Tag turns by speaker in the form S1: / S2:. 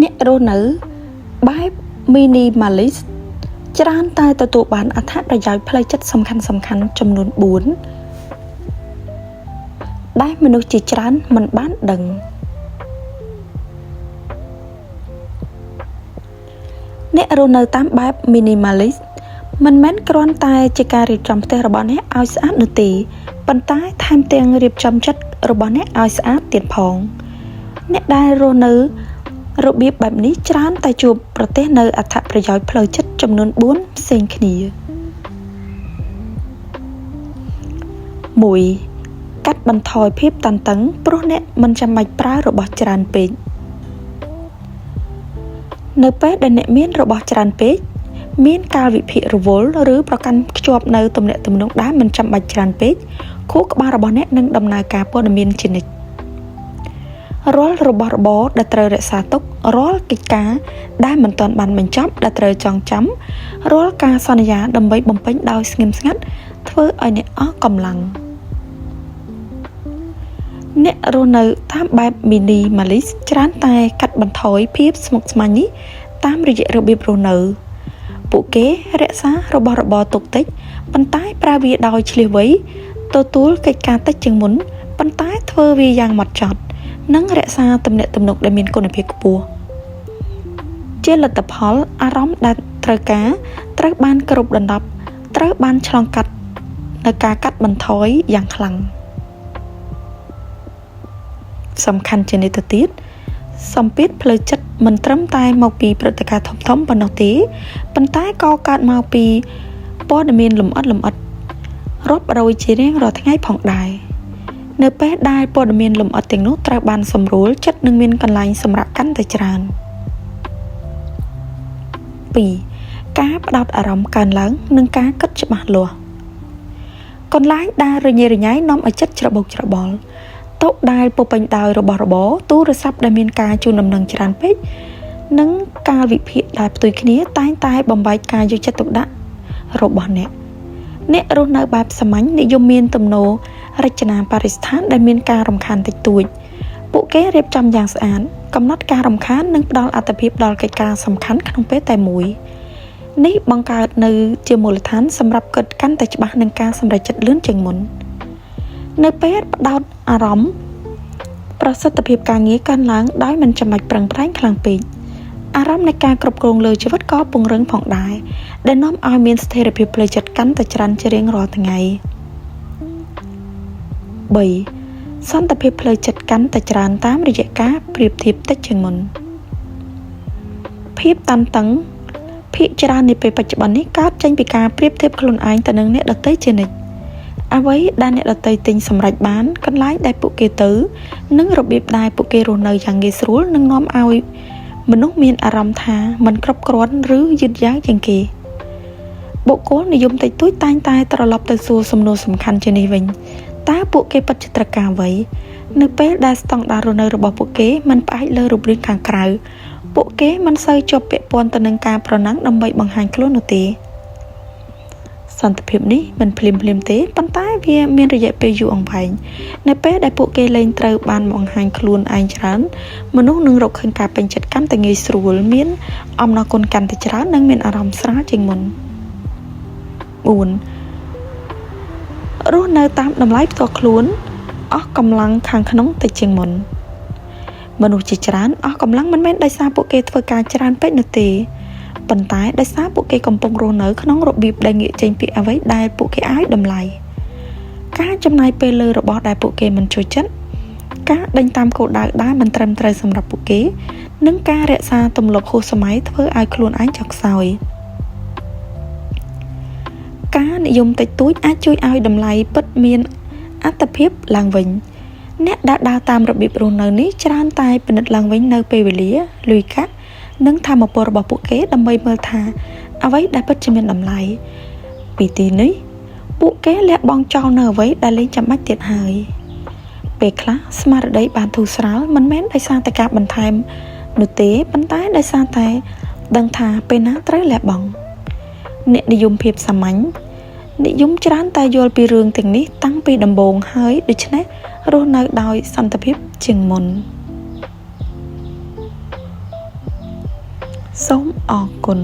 S1: អ្នករស់នៅបែប minimalist ច្រើនតែទទួលបានអត្ថប្រយោជន៍ផ្លូវចិត្តសំខាន់ចំនួន4ដែលមនុស្សជាច្រើនមិនបានដឹងអ្នករស់នៅតាមបែប minimalist មិនមែនគ្រាន់តែជាការរៀបចំផ្ទះរបស់អ្នកឲ្យស្អាតនោះទេប៉ុន្តែថែមទាំងរៀបចំចិត្តរបស់អ្នកឲ្យស្អាតទៀតផងអ្នកដែលរស់នៅរបៀបបែបនេះច្រើនតែជួបប្រទះនៅអត្ថប្រយោជន៍ផ្លូវចិត្តចំនួន4ផ្សេងគ្នា1កាត់បន្ថយភាពតានតឹងព្រោះអ្នកមិនចាំបាច់ប្រើរបស់ច្រើនពេកនៅពេលដែលអ្នកមានរបស់ច្រើនពេកមានកាលវិភាគរវល់ឬប្រកាន់ខ្ជាប់នៅទំនាក់ទំនងដែលមិនចាំបាច់ច្រើនពេកខួរក្បាលរបស់អ្នកនឹងដំណើរការព័ត៌មានជានិច្ចរាល់របស់របរដែលត្រូវរក្សាទុករាល់កិច្ចការដែលមិនទាន់បានបញ្ចប់ដែលត្រូវចងចាំរាល់ការសន្យាដើម្បីបំពេញដោយស្ងៀមស្ងាត់ធ្វើឲ្យអ្នកអស់កម្លាំងអ្នករស់នៅតាមបែប minimalist ច្រើនតែកាត់បន្ថយភាពស្មុគស្មាញនេះតាមរយៈរបៀបរស់នៅពួកគេរក្សារបស់របរទុកតិចប៉ុន្តែប្រើវាដោយឆ្លៀសវៃទទួលកិច្ចការតិចជាងមុនប៉ុន្តែធ្វើវាយ៉ាងហ្មត់ចត់និងរក្សាទំនាក់ទំនងដែលមានគុណភាពខ្ពស់ជាលទ្ធផលអារម្មណ៍ដែលត្រូវការត្រូវបានគ្រប់ដណ្ដប់ត្រូវបានឆ្លងកាត់នៅការកាត់បន្ថយយ៉ាងខ្លាំងសំខាន់ជាងនេះទៅទៀតសម្ពាធផ្លូវចិត្តមិនត្រឹមតែមកពីព្រឹត្តិការណ៍ធំៗប៉ុណ្ណោះទេប៉ុន្តែក៏កើតមកពីព័ត៌មានលម្អិតរាប់រយជារៀងរាល់ថ្ងៃផងដែរនៅពេលដែលព័ត៌មានលម្អិតទាំងនោះត្រូវបានសម្រួលចិត្តនឹងមានកន្លែងសម្រាប់កាន់តែច្រើន 2. ការផ្ដោតអារម្មណ៍កើនឡើងនិងការគិតច្បាស់លាស់កន្លែងដែលរញ៉េរញ៉ៃនាំឲ្យចិត្តច្របូកច្របល់តុដែលពោពេញដោយរបស់របរទូរស័ព្ទដែលមានការជូនដំណឹងច្រើនពេកនិងការវិភាគដែលផ្ទុយគ្នាតែងតែបំបែកការយកចិត្តទុកដាក់របស់អ្នករស់នៅបែបសាមញ្ញនិយមមានទំនោររចនាបរិស្ថានដែលមានការរំខានតិចតួចពួកគេរៀបចំយ៉ាងស្អាតកំណត់ការរំខាននិងផ្ដល់អាទិភាពដល់កិច្ចការសំខាន់ក្នុងពេលតែមួយនេះបង្កើតនៅជាមូលដ្ឋានសម្រាប់គិតកាន់តែច្បាស់នឹងការសម្រេចចិត្តលឿនជាងមុននៅពេលផ្ដោតអារម្មណ៍ប្រសិទ្ធភាពការងារកើនឡើងដោយមិនចាំបាច់ប្រឹងប្រែងខ្លាំងពេកអារម្មណ៍នៃការគ្រប់គ្រងលើជីវិតក៏ពង្រឹងផងដែរដែលនាំឲ្យមានស្ថិរភាពផ្លូវចិត្តកាន់តែច្រើនជារៀងរាល់ថ្ងៃ 3. សន្តិភាពផ្លូវចិត្តកាន់តែច្រើនតាមរយៈការប្រៀបធៀបតិចជាងមុនភាពតានតឹងភាគច្រើននៃពេលបច្ចុប្បន្ននេះកើតចេញពីការប្រៀបធៀបខ្លួនឯងទៅនឹងអ្នកដទៃជានិច្ចអ្វីដែលអ្នកដទៃទិញសម្រេចបានកន្លែងដែលពួកគេទៅនិងរបៀបដែលពួកគេរស់នៅយ៉ាងងាយស្រួលនឹងនាំឲ្យមនុស្សមានអារម្មណ៍ថាមិនគ្រប់គ្រាន់ឬយឺតយ៉ាវជាងគេបុគ្គលនិយមតិចតួចតែងតែត្រឡប់ទៅសួរសំណួរសំខាន់ជានេះវិញតើពួកគេពិតជាត្រូវការអ្វីនៅពេលដែលស្តង់ដាររស់នៅរបស់ពួកគេមិនផ្អែកលើរូបរាងខាងក្រៅពួកគេមិនសូវជាប់ពាក់ព័ន្ធទៅនឹងការប្រណាំងដើម្បីបង្ហាញខ្លួននោះទេសន្តិភាពនេះមិនភ្លាមទេប៉ុន្តែវាមានរយៈពេលយូរអង្វែងនៅពេលដែលពួកគេលែងត្រូវបានបង្ហាញខ្លួនឯងច្រើនមនុស្សនឹងរកឃើញការពេញចិត្តកាន់តែងាយស្រួលមានអំណរគុណកាន់តែច្រើននិងមានអារម្មណ៍ស្រាលជាងមុន 4. រស់នៅតាមតម្លៃផ្ទាល់ខ្លួនអស់កម្លាំងខាងក្នុងតិចជាងមុនមនុស្សជាច្រើនអស់កម្លាំងមិនមែនដោយសារពួកគេធ្វើការច្រើនពេកនោះទេប៉ុន្តែដោយសារពួកគេកំពុងរស់នៅក្នុងរបៀបដែលងាកចេញពីអ្វីដែលពួកគេឲ្យតម្លៃការចំណាយពេលលើរបស់ដែលពួកគេមិនចូលចិត្តការដេញតាមគោលដៅដែលមិនត្រឹមត្រូវសម្រាប់ពួកគេនិងការរក្សាទម្លាប់ហួសសម័យធ្វើឲ្យខ្លួនឯងចុះខ្សោយការនិយមតិចតួចអាចជួយឲ្យតម្លៃពិតមានអត្ថភាពឡើងវិញអ្នកដែលដើរតាមរបៀបរស់នៅនេះច្រើនតែពិនិត្យឡើងវិញនៅពេលវេលាលុយកាក់និងធម៌ពលរបស់ពួកគេដើម្បីមើលថាអ្វីដែលពិតជាមានតម្លៃពីទីនេះពួកគេលះបង់ចោលនៅអ្វីដែលលែងចាំបាច់ទៀតហើយពេលខ្លះស្មារតីបានធូរស្រាលមិនមែនដោយសារតែការបន្ថែមនោះទេប៉ុន្តែដោយសារតែដឹងថាពេលណាត្រូវលះបង់អ្នកនិយមភាពសាមញ្ញនិយមច្រើនតែយល់ពីរឿងទាំងនេះតាំងពីដំបូងហើយដូច្នេះរស់នៅដោយសន្តិភាពជាងមុន សូមអរគុណ